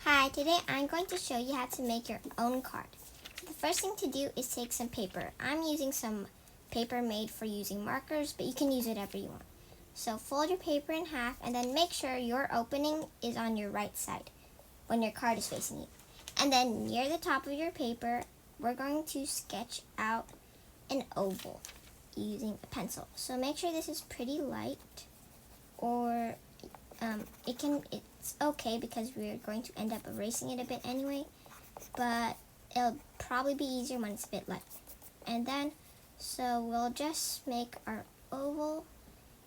Hi, today I'm going to show you how to make your own card. The first thing to do is take some paper. I'm using some paper made for using markers, but you can use whatever you want. So fold your paper in half and then make sure your opening is on your right side when your card is facing you. And then near the top of your paper, we're going to sketch out an oval using a pencil. So make sure this is pretty light, or it's okay because we're going to end up erasing it a bit anyway, but it'll probably be easier when it's a bit light. And then, so we'll just make our oval.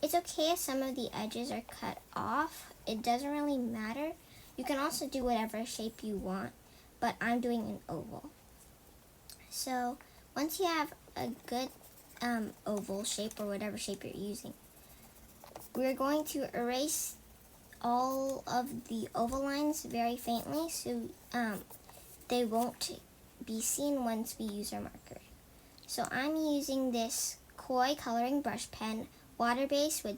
It's okay if some of the edges are cut off. It doesn't really matter. You can also do whatever shape you want, but I'm doing an oval. So once you have a good oval shape, or whatever shape you're using, we're going to erase all of the oval lines very faintly so they won't be seen once we use our marker. So I'm using this Koi coloring brush pen, water-based with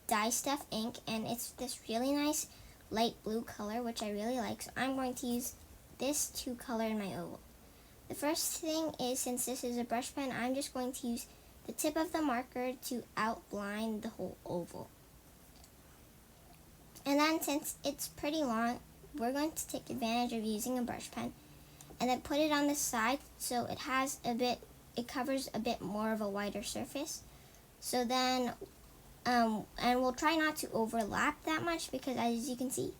dye stuff ink, and it's this really nice light blue color, which I really like. So I'm going to use this to color in my oval. The first thing is, since this is a brush pen, I'm just going to use the tip of the marker to outline the whole oval. And then, since it's pretty long, we're going to take advantage of using a brush pen and then put it on the side so it covers a bit more of a wider surface. So then, and we'll try not to overlap that much, because as you can see,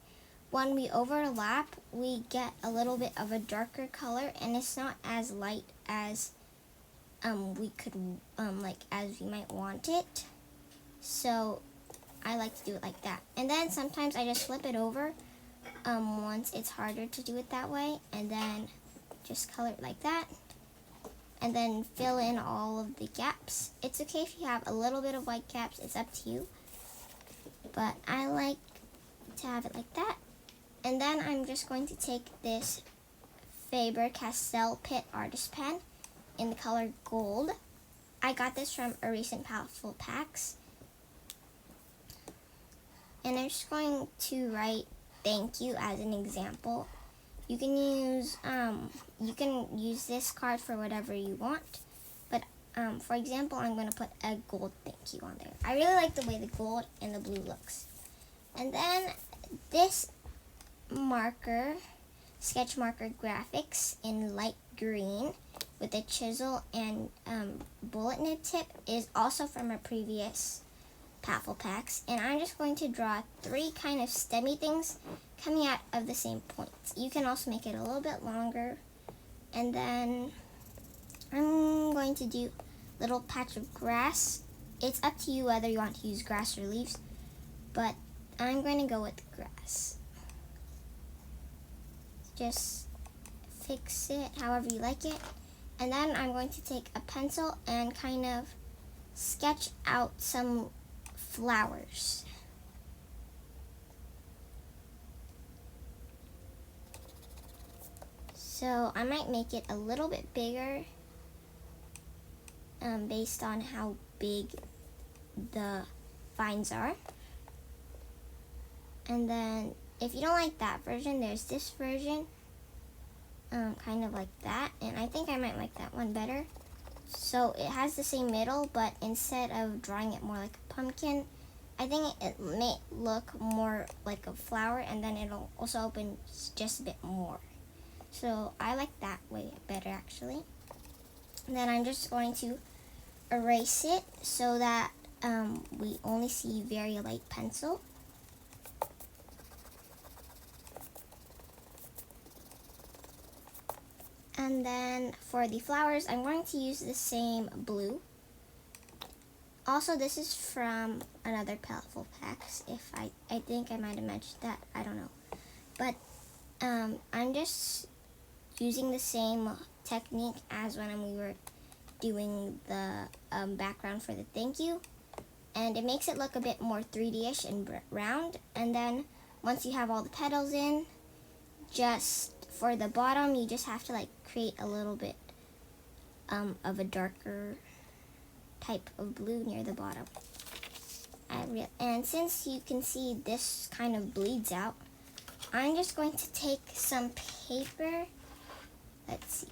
when we overlap, we get a little bit of a darker color, and it's not as light as as we might want it. So I like to do it like that. And then sometimes I just flip it over once it's harder to do it that way, and then just color it like that, and then fill in all of the gaps. It's okay if you have a little bit of white gaps, it's up to you, but I like to have it like that. And then I'm just going to take this Faber-Castell Pitt Artist Pen in the color gold. I got this from a recent Powerful Packs. And I'm just going to write thank you as an example. You can use this card for whatever you want, but for example, I'm going to put a gold thank you on there. I really like the way the gold and the blue looks. And then this marker, sketch marker graphics in light green with a chisel and bullet nib tip, is also from a previous Powerful Packs, and I'm just going to draw 3 kind of stemmy things coming out of the same points. You can also make it a little bit longer. And then I'm going to do a little patch of grass. It's up to you whether you want to use grass or leaves, but I'm going to go with grass. Just fix it however you like it. And then I'm going to take a pencil and kind of sketch out some flowers. So I might make it a little bit bigger based on how big the vines are. And then if you don't like that version, there's this version, kind of like that, and I think I might like that one better. So it has the same middle, but instead of drawing it more like a pumpkin, I think it may look more like a flower, and then it'll also open just a bit more. So I like that way better, actually. And then I'm just going to erase it so that we only see very light pencil. And then for the flowers, I'm going to use the same blue. Also, this is from another Powerful Packs. If I think I might have mentioned that, I don't know. But I'm just using the same technique as when we were doing the background for the thank you. And it makes it look a bit more 3D-ish and round. And then once you have all the petals in, just for the bottom, you just have to create a little bit of a darker type of blue near the bottom. And since you can see this kind of bleeds out, I'm just going to take some paper. Let's see.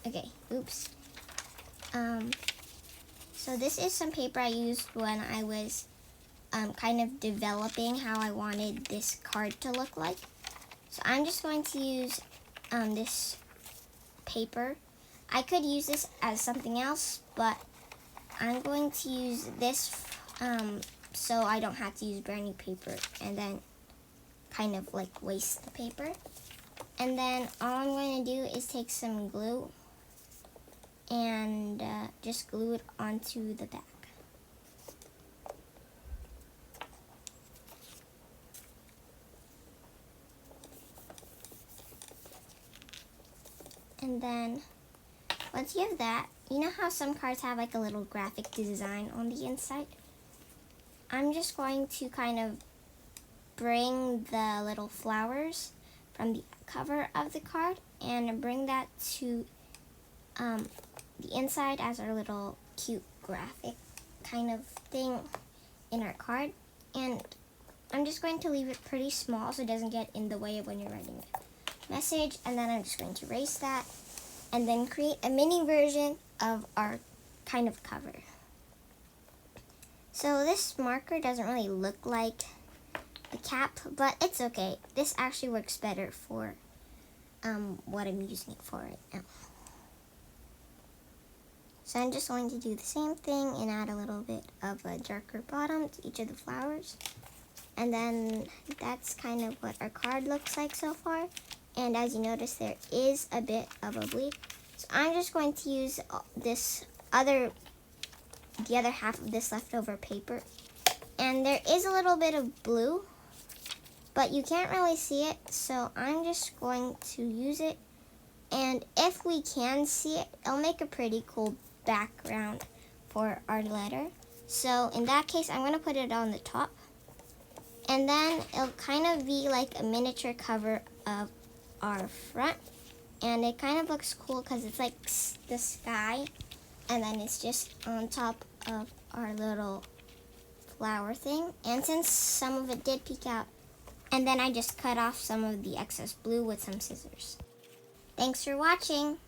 Okay, oops. So this is some paper I used when I was kind of developing how I wanted this card to look like. So I'm just going to use this paper. I could use this as something else, but I'm going to use this so I don't have to use brand new paper and then kind of like waste the paper. And then all I'm going to do is take some glue and just glue it onto the back. And then once you have that, you know how some cards have like a little graphic design on the inside? I'm just going to kind of bring the little flowers from the cover of the card and bring that to the inside as our little cute graphic kind of thing in our card. And I'm just going to leave it pretty small so it doesn't get in the way of when you're writing a message. And then I'm just going to erase that and then create a mini version of our kind of cover. So this marker doesn't really look like the cap, but it's okay. This actually works better for what I'm using it for right now. So I'm just going to do the same thing and add a little bit of a darker bottom to each of the flowers. And then that's kind of what our card looks like so far. And as you notice, there is a bit of a bleed. So I'm just going to use the other half of this leftover paper. And there is a little bit of blue, but you can't really see it. So I'm just going to use it. And if we can see it, it'll make a pretty cool background for our letter. So in that case, I'm going to put it on the top. And then it'll kind of be like a miniature cover of our front. And it kind of looks cool because it's like the sky. And then it's just on top of our little flower thing. And since some of it did peek out, and then I just cut off some of the excess blue with some scissors. Thanks for watching.